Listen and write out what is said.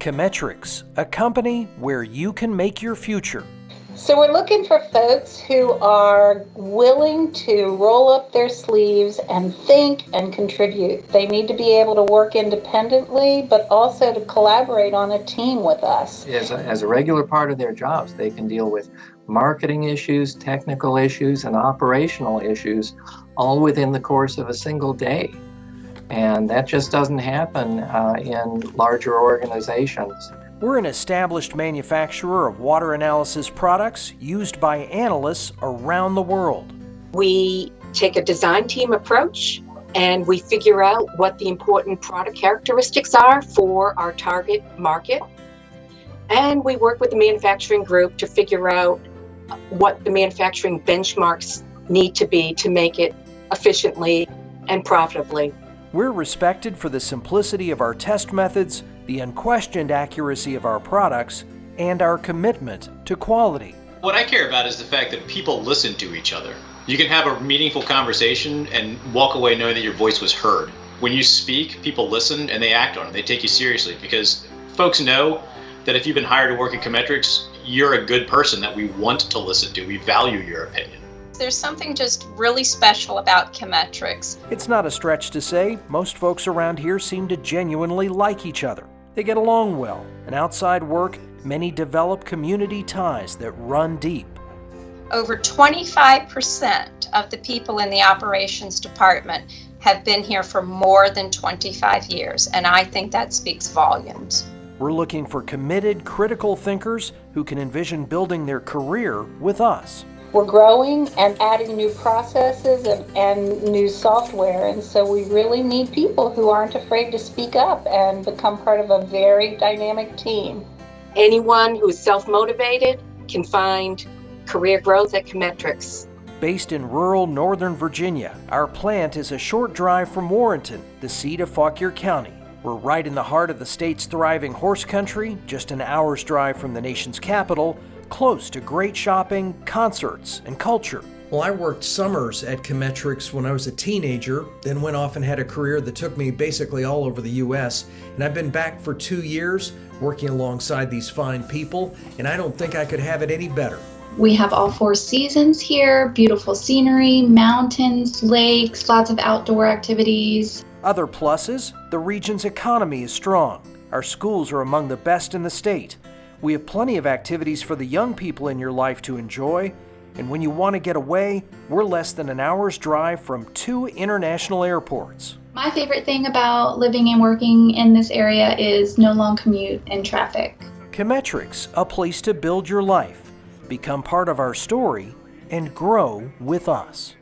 CHEMetrics, a company where you can make your future. So we're looking for folks who are willing to roll up their sleeves and think and contribute. They need to be able to work independently, but also to collaborate on a team with us. As a regular part of their jobs, they can deal with marketing issues, technical issues, and operational issues, all within the course of a single day. And that just doesn't happen in larger organizations. We're an established manufacturer of water analysis products used by analysts around the world. We take a design team approach and we figure out what the important product characteristics are for our target market. And we work with the manufacturing group to figure out what the manufacturing benchmarks need to be to make it efficiently and profitably. We're respected for the simplicity of our test methods, the unquestioned accuracy of our products, and our commitment to quality. What I care about is the fact that people listen to each other. You can have a meaningful conversation and walk away knowing that your voice was heard. When you speak, people listen and they act on it. They take you seriously because folks know that if you've been hired to work at CHEMetrics, you're a good person that we want to listen to. We value your opinion. There's something just really special about CHEMetrics. It's not a stretch to say most folks around here seem to genuinely like each other. They get along well, and outside work, many develop community ties that run deep. Over 25% of the people in the operations department have been here for more than 25 years, and I think that speaks volumes. We're looking for committed, critical thinkers who can envision building their career with us. We're growing and adding new processes and new software, and so we really need people who aren't afraid to speak up and become part of a very dynamic team. Anyone who is self-motivated can find career growth at CHEMetrics. Based in rural Northern Virginia, our plant is a short drive from Warrenton, the seat of Fauquier County. We're right in the heart of the state's thriving horse country, just an hour's drive from the nation's capital, close to great shopping, concerts, and culture. Well, I worked summers at CHEMetrics when I was a teenager, then went off and had a career that took me basically all over the U.S. And I've been back for 2 years working alongside these fine people, and I don't think I could have it any better. We have all 4 seasons here, beautiful scenery, mountains, lakes, lots of outdoor activities. Other pluses, the region's economy is strong. Our schools are among the best in the state. We have plenty of activities for the young people in your life to enjoy, and when you want to get away, we're less than an hour's drive from 2 international airports. My favorite thing about living and working in this area is no long commute and traffic. CHEMetrics, a place to build your life. Become part of our story and grow with us.